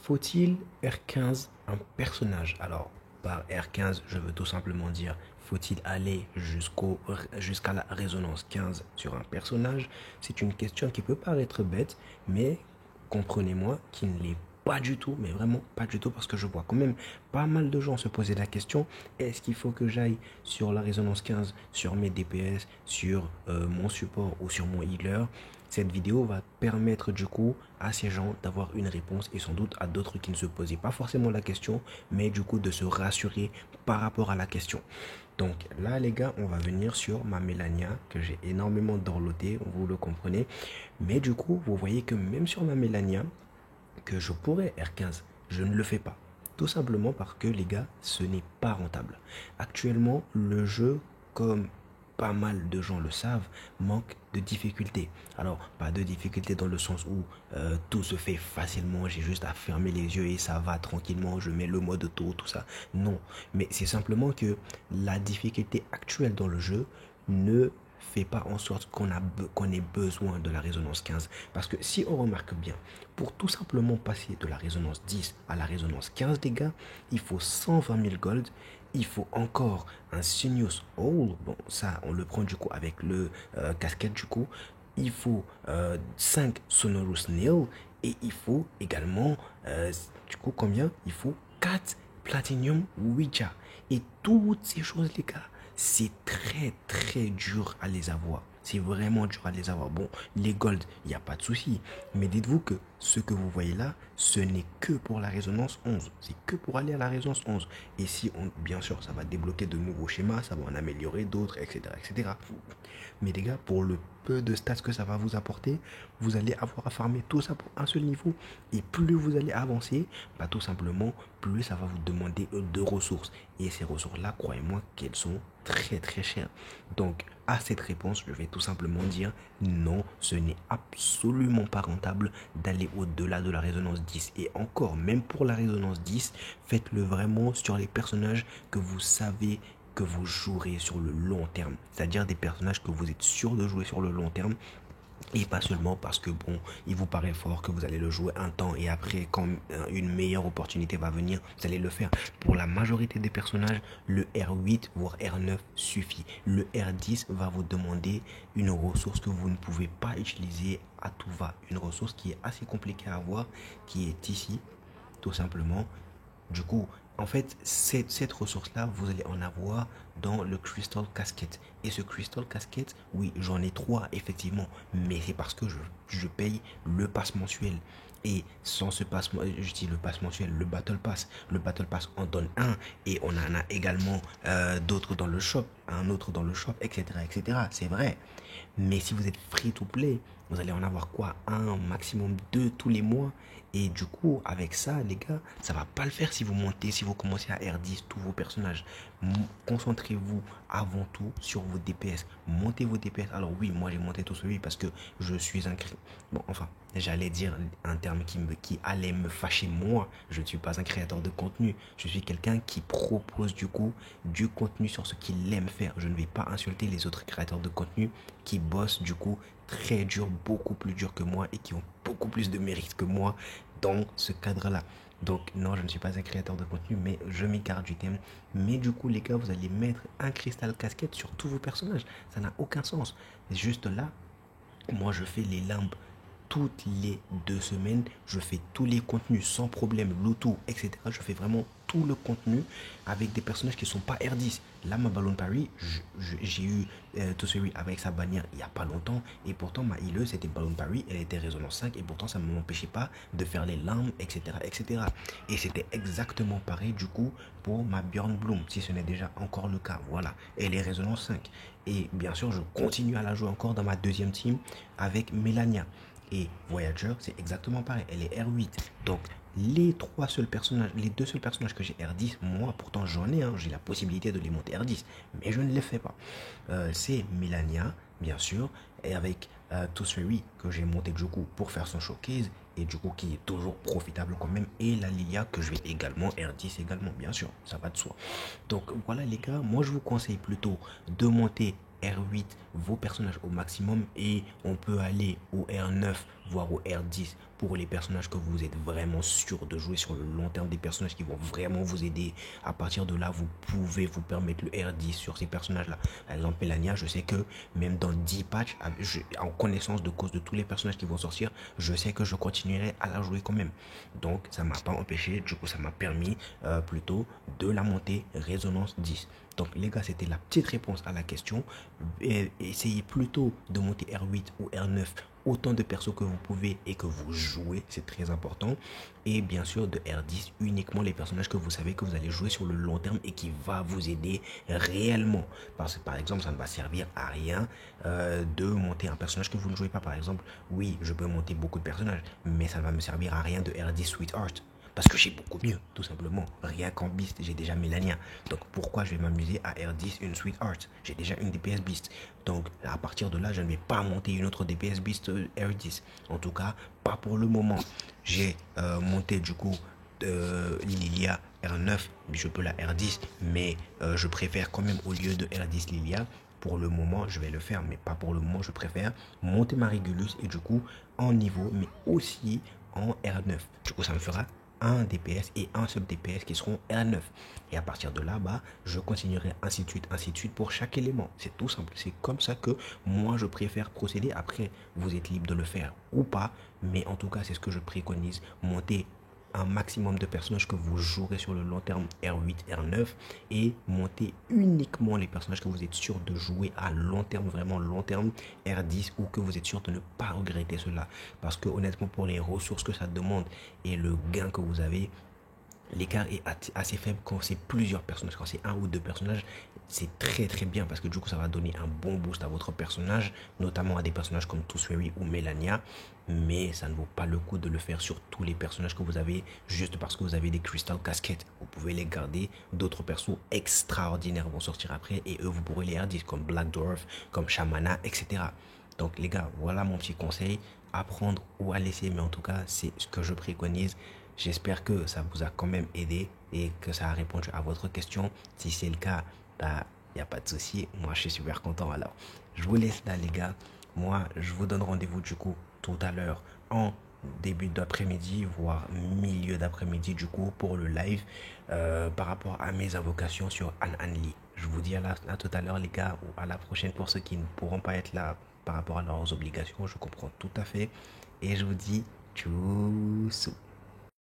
Faut-il R15 un personnage? Alors, par R15, je veux tout simplement dire, faut-il aller jusqu'à la résonance 15 sur un personnage? C'est une question qui peut paraître bête, mais comprenez-moi, qui ne l'est pas du tout, mais vraiment pas du tout, parce que je vois quand même pas mal de gens se poser la question, est-ce qu'il faut que j'aille sur la résonance 15, sur mes DPS, sur mon support ou sur mon healer? Cette vidéo va permettre du coup à ces gens d'avoir une réponse et sans doute à d'autres qui ne se posaient pas forcément la question, mais du coup de se rassurer par rapport à la question. Donc là les gars, on va venir sur ma Melania que j'ai énormément dorloté, vous le comprenez. Mais du coup, vous voyez que même sur ma Melania, que je pourrais R15, je ne le fais pas. Tout simplement parce que les gars, ce n'est pas rentable. Actuellement, le jeu, comme pas mal de gens le savent, manque de difficulté. Alors, pas de difficulté dans le sens où tout se fait facilement, j'ai juste à fermer les yeux et ça va tranquillement, je mets le mode auto, tout ça. Non, mais c'est simplement que la difficulté actuelle dans le jeu ne fait pas en sorte qu'on ait besoin de la résonance 15. Parce que si on remarque bien, pour tout simplement passer de la résonance 10 à la résonance 15, les gars, il faut 120 000 gold. Il faut encore un Sinus Hole. Bon, ça, on le prend du coup avec le casquette du coup. Il faut 5 Sonorous Nail. Et il faut également, du coup, combien? Il faut 4 Platinum Ouija. Et toutes ces choses, les gars, c'est très très dur à les avoir. C'est vraiment dur à les avoir. Bon, les gold, il n'y a pas de souci. Mais dites-vous que ce que vous voyez là, ce n'est que pour la résonance 11. C'est que pour aller à la résonance 11. Et si on, bien sûr, ça va débloquer de nouveaux schémas, ça va en améliorer d'autres, etc., etc. Mais les gars, pour le peu de stats que ça va vous apporter, vous allez avoir à farmer tout ça pour un seul niveau. Et plus vous allez avancer, bah, tout simplement, plus ça va vous demander de ressources. Et ces ressources-là, croyez-moi qu'elles sont très très chères. Donc, à cette réponse, je vais tout simplement dire non, ce n'est absolument pas rentable d'aller au-delà de la résonance 10. Et encore, même pour la résonance 10, faites-le vraiment sur les personnages que vous savez que vous jouerez sur le long terme. C'est-à-dire des personnages que vous êtes sûr de jouer sur le long terme. Et pas seulement parce que bon, il vous paraît fort que vous allez le jouer un temps et après quand une meilleure opportunité va venir, vous allez le faire. Pour la majorité des personnages, le R8 voire R9 suffit. Le R10 va vous demander une ressource que vous ne pouvez pas utiliser à tout va. Une ressource qui est assez compliquée à avoir, qui est ici, tout simplement. Du coup, en fait, cette ressource-là, vous allez en avoir dans le Crystal Casket. Et ce Crystal Casket, oui, j'en ai 3, effectivement. Mais c'est parce que je paye le pass mensuel. Et sans ce pass, je dis le pass mensuel, le Battle Pass. Le Battle Pass en donne un. Et on en a également d'autres dans le shop. Un autre dans le shop, etc. etc. C'est vrai. Mais si vous êtes free to play, vous allez en avoir quoi? Un, maximum deux tous les mois. Et du coup, avec ça, les gars, ça va pas le faire si vous montez, si vous commencez à R10 tous vos personnages. Concentrez-vous avant tout sur vos DPS. Montez vos DPS. Alors oui, moi j'ai monté tout celui parce que je suis un... Bon, enfin, j'allais dire un terme qui allait me fâcher moi. Je ne suis pas un créateur de contenu. Je suis quelqu'un qui propose du coup du contenu sur ce qu'il aime faire. Je ne vais pas insulter les autres créateurs de contenu qui bossent du coup très dur, beaucoup plus dur que moi et qui ont beaucoup plus de mérite que moi dans ce cadre-là. Donc non, je ne suis pas un créateur de contenu, mais je m'égare du thème. Mais du coup, les gars, vous allez mettre un cristal casquette sur tous vos personnages. Ça n'a aucun sens. Juste là, moi, je fais les limbes toutes les 2 semaines. Je fais tous les contenus sans problème, l'auto, etc. Je fais vraiment tout le contenu avec des personnages qui ne sont pas R10. Là, ma Ballon Paris, j'ai eu tout celui avec sa bannière il n'y a pas longtemps. Et pourtant, ma healeuse, c'était Ballon Paris. Elle était résonance 5. Et pourtant, ça ne m'empêchait pas de faire les lames, etc. etc. Et c'était exactement pareil, du coup, pour ma Bjorn Bloom, si ce n'est déjà encore le cas. Voilà, elle est résonance 5. Et bien sûr, je continue à la jouer encore dans ma deuxième team avec Melania. Et Voyager, c'est exactement pareil. Elle est R8. Donc, les deux seuls personnages que j'ai R10, moi, pourtant j'en ai, hein, j'ai la possibilité de les monter R10, mais je ne les fais pas. C'est Melania, bien sûr, et avec Toseri que j'ai monté du coup pour faire son showcase, et du coup qui est toujours profitable quand même, et la Lilia que je vais également R10 également, bien sûr, ça va de soi. Donc voilà les gars, moi je vous conseille plutôt de monter R8 vos personnages au maximum et on peut aller au R9 voire au R10 pour les personnages que vous êtes vraiment sûr de jouer sur le long terme, des personnages qui vont vraiment vous aider. À partir de là, vous pouvez vous permettre le R10 sur ces personnages-là. Par exemple, Melania, je sais que même dans 10 patchs, en connaissance de cause de tous les personnages qui vont sortir, je sais que je continuerai à la jouer quand même. Donc, ça m'a pas empêché, du coup, ça m'a permis plutôt de la monter résonance 10. Donc les gars, c'était la petite réponse à la question. Essayez plutôt de monter R8 ou R9 autant de persos que vous pouvez et que vous jouez, c'est très important. Et bien sûr de R10 uniquement les personnages que vous savez que vous allez jouer sur le long terme et qui va vous aider réellement. Parce que par exemple, ça ne va servir à rien de monter un personnage que vous ne jouez pas. Par exemple, oui, je peux monter beaucoup de personnages, mais ça ne va me servir à rien de R10 Sweetheart. Parce que j'ai beaucoup mieux, tout simplement. Rien qu'en Beast, j'ai déjà Melania. Donc pourquoi je vais m'amuser à R10 une Sweetheart? J'ai déjà une DPS Beast. Donc à partir de là, je ne vais pas monter une autre DPS Beast R10. En tout cas, pas pour le moment. J'ai monté du coup Lilia R9. Je peux la R10, mais je préfère quand même au lieu de R10 Lilia. Pour le moment, je vais le faire, mais pas pour le moment. Je préfère monter ma Regulus et du coup en niveau, mais aussi en R9. Du coup, ça me fera un DPS et un sub DPS qui seront R9. Et à partir de là, bah, je continuerai ainsi de suite pour chaque élément. C'est tout simple. C'est comme ça que moi, je préfère procéder. Après, vous êtes libre de le faire ou pas. Mais en tout cas, c'est ce que je préconise. Monter un maximum de personnages que vous jouerez sur le long terme R8, R9 et monter uniquement les personnages que vous êtes sûr de jouer à long terme, vraiment long terme R10 ou que vous êtes sûr de ne pas regretter cela. Parce que honnêtement, pour les ressources que ça demande et le gain que vous avez, l'écart est assez faible quand c'est plusieurs personnages. Quand c'est un ou deux personnages, c'est très très bien parce que du coup ça va donner un bon boost à votre personnage, notamment à des personnages comme Toothfairy ou Melania. Mais ça ne vaut pas le coup de le faire sur tous les personnages que vous avez juste parce que vous avez des Crystal Casquettes. Vous pouvez les garder. D'autres persos extraordinaires vont sortir après et eux vous pourrez les RD comme Black Dwarf, comme Shamana, etc. Donc les gars, voilà mon petit conseil. À prendre ou à laisser, mais en tout cas, c'est ce que je préconise. J'espère que ça vous a quand même aidé et que ça a répondu à votre question. Si c'est le cas, bah, il n'y a pas de souci. Moi, je suis super content. Alors, je vous laisse là, les gars. Moi, je vous donne rendez-vous du coup tout à l'heure en début d'après-midi, voire milieu d'après-midi du coup pour le live par rapport à mes invocations sur An-An-Li. Je vous dis à tout à l'heure les gars ou à la prochaine pour ceux qui ne pourront pas être là par rapport à leurs obligations. Je comprends tout à fait et je vous dis tchuss.